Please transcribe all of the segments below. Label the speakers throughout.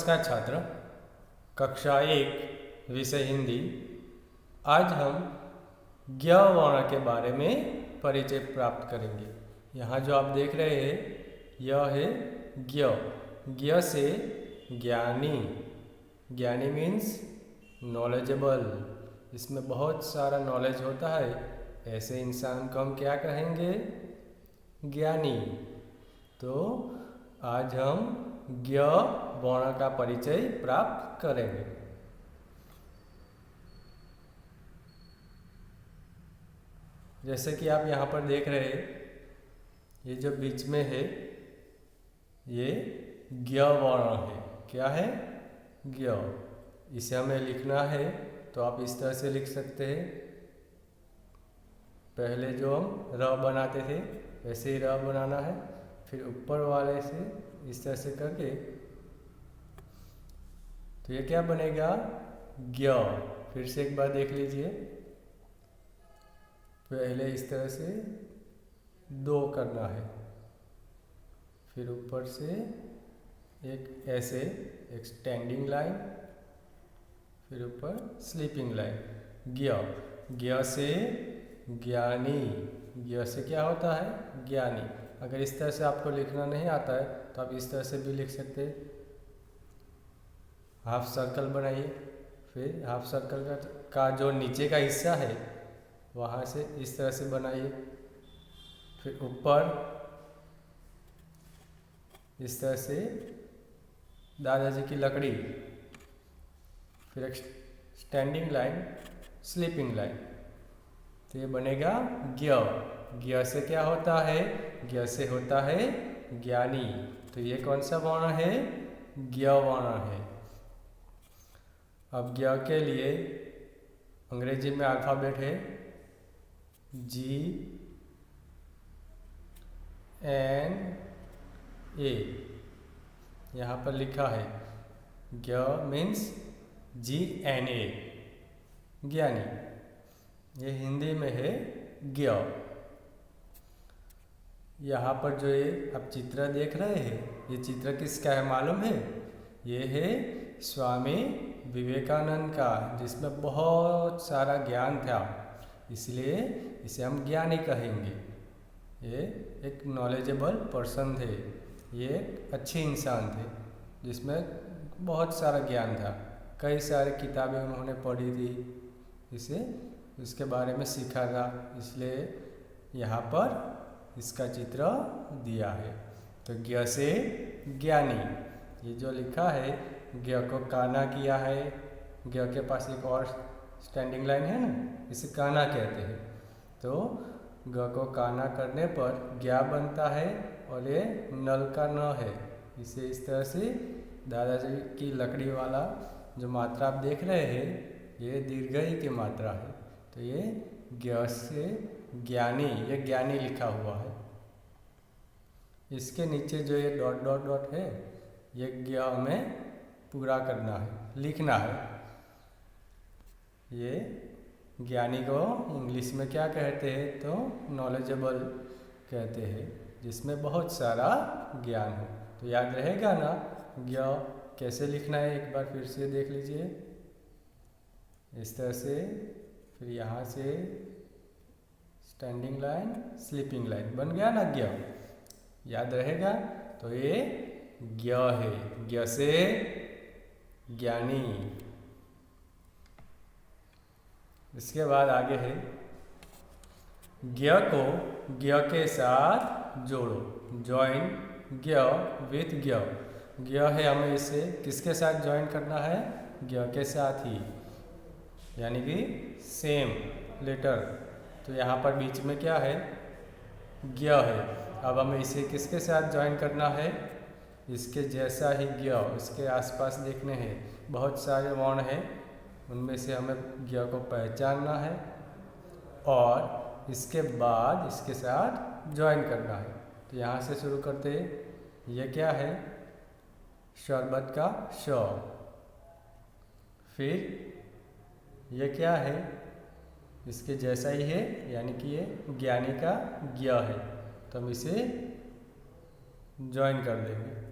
Speaker 1: नमस्कार छात्र, कक्षा 1 विषय हिंदी। आज हम ज्ञ वर्ण के बारे में परिचय प्राप्त करेंगे। यहाँ जो आप देख रहे हैं यह है ज्ञ। ज्ञ से ज्ञानी। ज्ञानी मीन्स नॉलेजेबल। इसमें बहुत सारा नॉलेज होता है, ऐसे इंसान को हम क्या कहेंगे? ज्ञानी। तो आज हम ज्ञ वर्ण का परिचय प्राप्त करेंगे। जैसे कि आप यहाँ पर देख रहे हैं, ये जो बीच में है ये ज्ञ वर्ण है। क्या है? ज्ञ। इसे हमें लिखना है तो आप इस तरह से लिख सकते हैं। पहले जो हम र बनाते थे वैसे ही र बनाना है, फिर ऊपर वाले से इस तरह से करके तो ये क्या बनेगा? ज्ञ। फिर से एक बार देख लीजिए। पहले इस तरह से 2 करना है, फिर ऊपर से एक ऐसे एक स्टैंडिंग लाइन, फिर ऊपर स्लीपिंग लाइन। ज्ञ। ज्ञ से ज्ञानी। ज्ञ से क्या होता है? ज्ञानी। अगर इस तरह से आपको लिखना नहीं आता है तो आप इस तरह से भी लिख सकते हैं। हाफ सर्कल बनाइए, फिर हाफ सर्कल का जो नीचे का हिस्सा है वहाँ से इस तरह से बनाइए, फिर ऊपर इस तरह से दादाजी की लकड़ी, फिर एक स्टैंडिंग लाइन, स्लीपिंग लाइन। तो ये बनेगा ज्ञ। ज्ञ से क्या होता है? ज्ञ से होता है ज्ञानी। तो ये कौन सा वर्ण है? ज्ञ वर्ण है। अब ज्ञ के लिए अंग्रेजी में अल्फ़ाबेट है GNA। यहाँ पर लिखा है ज्ञ मीन्स GNA, ज्ञानी। ये हिंदी में है ज्ञ। यहाँ पर जो ये आप चित्र देख रहे हैं, ये चित्र किसका है मालूम है? ये है स्वामी विवेकानंद का, जिसमें बहुत सारा ज्ञान था, इसलिए इसे हम ज्ञानी कहेंगे। ये एक नॉलेजेबल पर्सन थे, ये एक अच्छे इंसान थे जिसमें बहुत सारा ज्ञान था। कई सारी किताबें उन्होंने पढ़ी थी, इसे इसके बारे में सीखा था, इसलिए यहाँ पर इसका चित्र दिया है। तो ज्ञ से ज्ञानी। ये जो लिखा है ज्ञ को काना किया है। ज्ञ के पास एक और स्टैंडिंग लाइन है ना, इसे काना कहते हैं। तो ग को काना करने पर ज्ञा बनता है और ये नल का न है। इसे इस तरह से दादाजी की लकड़ी वाला जो मात्रा आप देख रहे हैं ये दीर्घई की मात्रा है। तो ये ज्ञ से ज्ञानी, ये ज्ञानी लिखा हुआ है। इसके नीचे जो ये डॉट डॉट डॉट है ये ज्ञ हमें पूरा करना है, लिखना है। ये ज्ञानी को इंग्लिश में क्या कहते हैं? तो नॉलेजेबल कहते हैं, जिसमें बहुत सारा ज्ञान हो। तो याद रहेगा ना ज्ञ कैसे लिखना है? एक बार फिर से देख लीजिए। इस तरह से, फिर यहाँ से स्टैंडिंग लाइन, स्लीपिंग लाइन। बन गया ना ज्ञ? याद रहेगा? तो ये ज्ञ है। ज्ञ से ज्ञानी। इसके बाद आगे है ज्ञ को ज्ञ के साथ जोड़ो। जॉइन ज्ञ विथ ज्ञ। ज्ञ है, हमें इसे किसके साथ ज्वाइन करना है? ज्ञ के साथ ही, यानी कि सेम लेटर। तो यहाँ पर बीच में क्या है? ज्ञ है। अब हमें इसे किसके साथ ज्वाइन करना है? इसके जैसा ही ज्ञ इसके आसपास देखने हैं। बहुत सारे वर्ण हैं, उनमें से हमें ज्ञ को पहचानना है और इसके बाद इसके साथ ज्वाइन करना है। तो यहाँ से शुरू करते हैं। ये क्या है? शरबत का श। फिर ये क्या है? इसके जैसा ही है, यानी कि ये ज्ञानी का ज्ञ है, तो हम इसे ज्वाइन कर देंगे।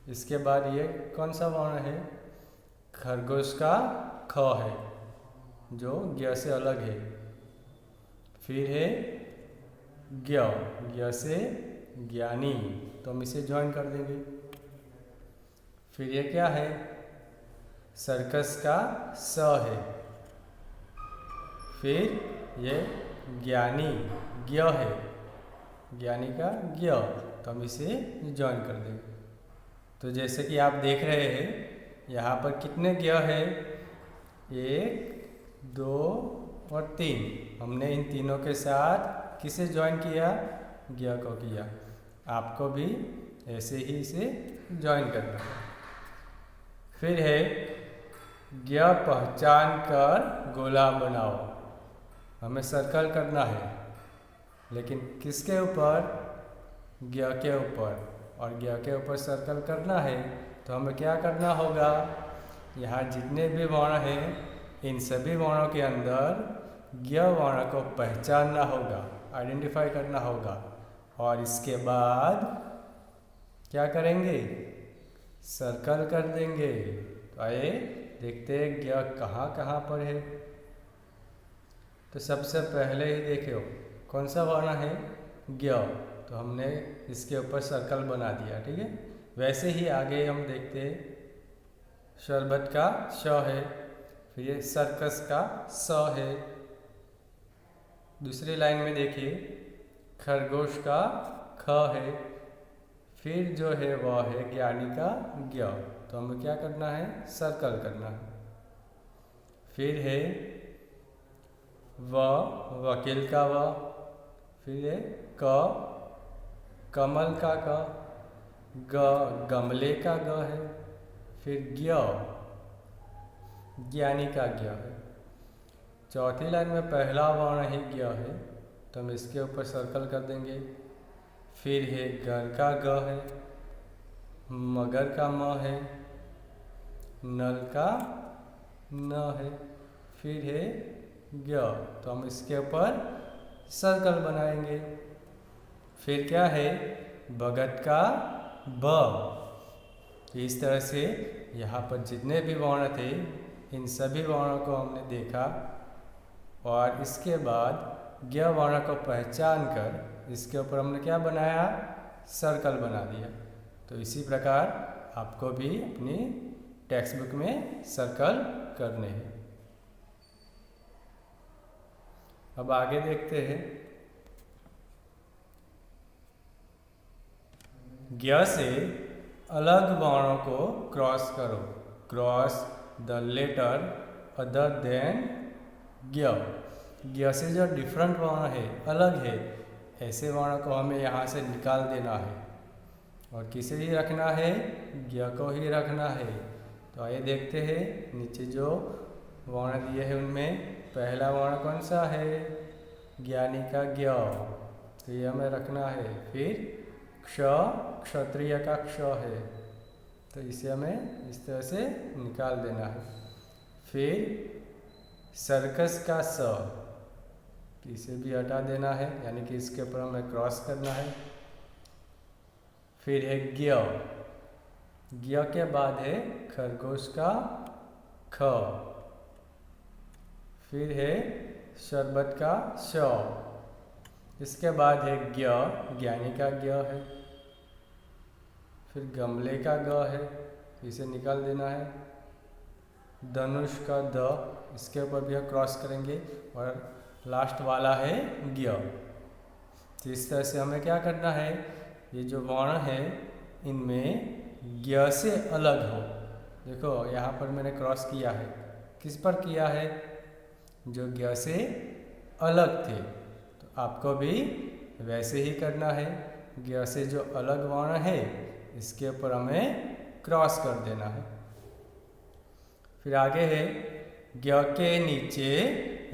Speaker 1: इसके बाद ये कौन सा वर्ण है? खरगोश का ख है जो ज्ञ से अलग है। फिर है ज्ञ, ज्ञ से ज्ञानी, तो हम इसे ज्वाइन कर देंगे। फिर ये क्या है? सर्कस का स है। फिर ये ज्ञानी ज्ञ है, ज्ञानी का ज्ञ, तो हम इसे ज्वाइन कर देंगे। तो जैसे कि आप देख रहे हैं यहाँ पर कितने ज्ञ है? 1, 2 और 3। हमने इन तीनों के साथ किसे ज्वाइन किया? ज्ञ को किया। आपको भी ऐसे ही इसे ज्वाइन करना है। फिर है ज्ञ पहचान कर गोला बनाओ। हमें सर्कल करना है, लेकिन किसके ऊपर? ज्ञ के ऊपर। और ज्ञ के ऊपर सर्कल करना है तो हमें क्या करना होगा? यहाँ जितने भी वर्ण हैं इन सभी वर्णों के अंदर ज्ञ वर्ण को पहचानना होगा, आइडेंटिफाई करना होगा। और इसके बाद क्या करेंगे? सर्कल कर देंगे। तो आइए देखते हैं ज्ञ कहाँ कहाँ पर है। तो सबसे पहले ही देखो कौन सा वर्ण है? ज्ञ, तो हमने इसके ऊपर सर्कल बना दिया, ठीक है। वैसे ही आगे हम देखते हैं शरबत का श है, फिर ये सर्कस का स है। दूसरी लाइन में देखिए खरगोश का ख है, फिर जो है वह है ज्ञानी का ज्ञ, तो हमें क्या करना है? सर्कल करना है। फिर है वकील का व, फिर है कमल का क, गमले का ग है, फिर ज्ञानी का ज्ञ है। चौथी लाइन में पहला वर्ण ही ज्ञ है, तो हम इसके ऊपर सर्कल कर देंगे। फिर है घर का ग है, मगर का म है, नल का न है, फिर है ज्ञ, तो हम इसके ऊपर सर्कल बनाएंगे। फिर क्या है? भगत का ब। इस तरह से यहाँ पर जितने भी वर्ण थे इन सभी वर्णों को हमने देखा और इसके बाद ज्ञ वर्ण को पहचान कर इसके ऊपर हमने क्या बनाया? सर्कल बना दिया। तो इसी प्रकार आपको भी अपनी टेक्स्ट बुक में सर्कल करने हैं। अब आगे देखते हैं। ज्ञ से अलग वर्णों को क्रॉस करो। Cross the letter other than ज्ञ। ज्ञ से जो डिफरेंट वर्ण है, अलग है, ऐसे वर्ण को हमें यहाँ से निकाल देना है और किसे ही रखना है? ज्ञ को ही रखना है। तो आइए देखते हैं नीचे जो वर्ण दिए हैं उनमें पहला वर्ण कौन सा है? ज्ञानी का ज्ञ, तो ये हमें रखना है। फिर क्षत्रिय का क्ष है, तो इसे हमें इस तरह से निकाल देना है। फिर सर्कस का स, इसे भी हटा देना है, यानी कि इसके ऊपर हमें क्रॉस करना है। फिर है ज्ञ, ज्ञ के बाद है खरगोश का ख, फिर है शरबत का श, इसके बाद है ज्ञ, ज्ञानी का ज्ञ है। फिर गमले का ग है, इसे निकाल देना है। धनुष का द, इसके ऊपर भी हम क्रॉस करेंगे और लास्ट वाला है ज्ञ। तो इस तरह से हमें क्या करना है? ये जो वर्ण है इनमें ज्ञ से अलग हो। देखो यहाँ पर मैंने क्रॉस किया है, किस पर किया है? जो ज्ञ से अलग थे। तो आपको भी वैसे ही करना है। ज्ञ से जो अलग वर्ण है इसके ऊपर हमें क्रॉस कर देना है। फिर आगे है ज्ञ के नीचे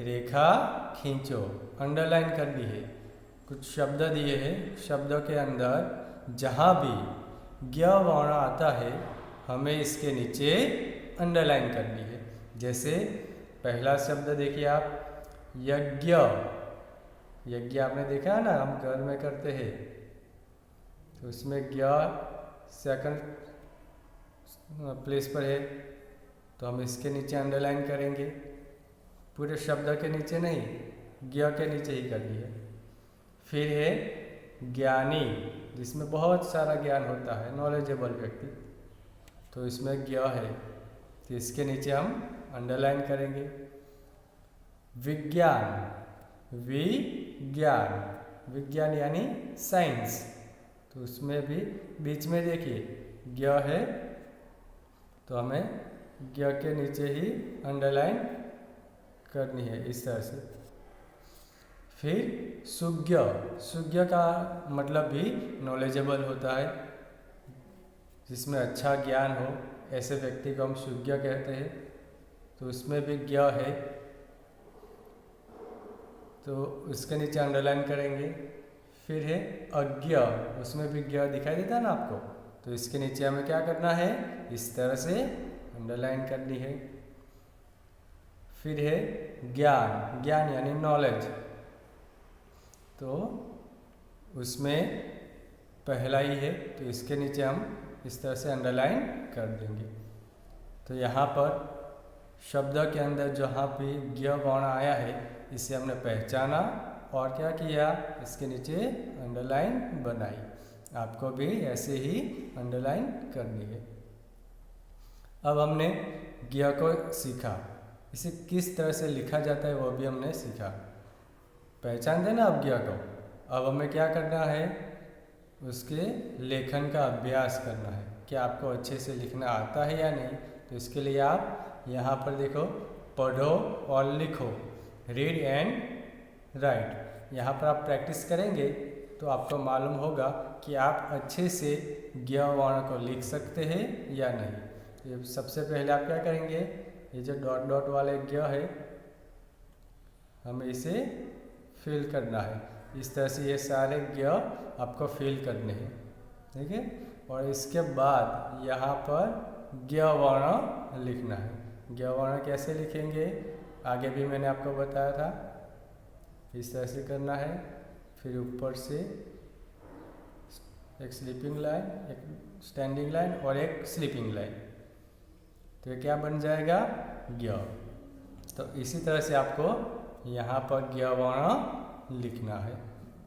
Speaker 1: रेखा खींचो, अंडरलाइन कर दी है। कुछ शब्द दिए हैं, शब्दों के अंदर जहाँ भी ज्ञ वर्ण आता है हमें इसके नीचे अंडरलाइन करनी है। जैसे पहला शब्द देखिए आप, यज्ञ। यज्ञ आपने देखा है ना, हम घर में करते हैं, तो उसमें ज्ञ सेकंड प्लेस पर है, तो हम इसके नीचे अंडरलाइन करेंगे। पूरे शब्द के नीचे नहीं, ज्ञ के नीचे ही कर दिया। फिर है ज्ञानी, जिसमें बहुत सारा ज्ञान होता है, नॉलेजेबल व्यक्ति, तो इसमें ज्ञ है, तो इसके नीचे हम अंडरलाइन करेंगे। विज्ञान, विज्ञान, विज्ञान यानी साइंस, तो उसमें भी बीच में देखिए ज्ञ है, तो हमें ज्ञ के नीचे ही अंडरलाइन करनी है इस तरह से। फिर सुज्ञ, सुज्ञ का मतलब भी नॉलेजेबल होता है, जिसमें अच्छा ज्ञान हो, ऐसे व्यक्ति को हम सुज्ञ कहते हैं, तो उसमें भी ज्ञ है, तो उसके नीचे अंडरलाइन करेंगे। फिर है अज्ञ, उसमें भी ज्ञ दिखाई देता है ना आपको, तो इसके नीचे हमें क्या करना है, इस तरह से अंडरलाइन करनी है। फिर है ज्ञान, ज्ञान यानी नॉलेज, तो उसमें पहला ही है, तो इसके नीचे हम इस तरह से अंडरलाइन कर देंगे। तो यहाँ पर शब्द के अंदर जहाँ भी ज्ञ वर्ण आया है, इसे हमने पहचाना और क्या किया, इसके नीचे अंडरलाइन बनाई। आपको भी ऐसे ही अंडरलाइन करनी है। अब हमने ज्ञ को सीखा, इसे किस तरह से लिखा जाता है वो भी हमने सीखा। पहचान देना अब ज्ञ को। अब हमें क्या करना है, उसके लेखन का अभ्यास करना है, कि आपको अच्छे से लिखना आता है या नहीं। तो इसके लिए आप यहाँ पर देखो, पढ़ो और लिखो, रीड एंड राइट। यहाँ पर आप प्रैक्टिस करेंगे तो आपको मालूम होगा कि आप अच्छे से ज्ञ वर्ण को लिख सकते हैं या नहीं। ये सबसे पहले आप क्या करेंगे, ये जो डॉट डॉट वाले ज्ञ है, हमें इसे फिल करना है। इस तरह से ये सारे ज्ञ आपको फिल करने हैं, ठीक है। और इसके बाद यहाँ पर ज्ञ वर्ण लिखना है। ज्ञ वर्ण कैसे लिखेंगे, आगे भी मैंने आपको बताया था, इस तरह से करना है। फिर ऊपर से एक स्लीपिंग लाइन, एक स्टैंडिंग लाइन और एक स्लीपिंग लाइन, तो ये क्या बन जाएगा, ज्ञ। तो इसी तरह से आपको यहाँ पर ज्ञ वर्ण लिखना है।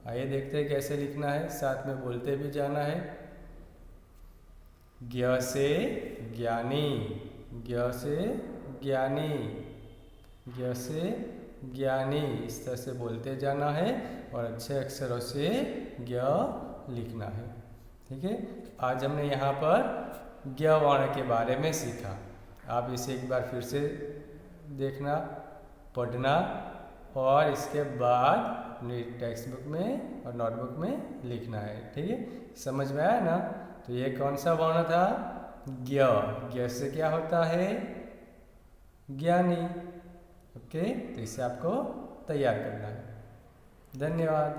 Speaker 1: आइए देखते हैं कैसे लिखना है, साथ में बोलते भी जाना है। ज्ञ से ज्ञानी, ज्ञ से ज्ञानी, ज्ञ से ज्ञानी, इस तरह से बोलते जाना है और अच्छे अक्षरों से ज्ञ लिखना है, ठीक है। आज हमने यहाँ पर ज्ञ वर्ण के बारे में सीखा। आप इसे एक बार फिर से देखना, पढ़ना और इसके बाद अपनी टेक्स्ट बुक में और नोटबुक में लिखना है, ठीक है। समझ में आया ना। तो ये कौन सा वर्ण था, ज्ञ। ज्ञ से क्या होता है, ज्ञानी। ओके, तो इसे आपको तैयार करना है। धन्यवाद।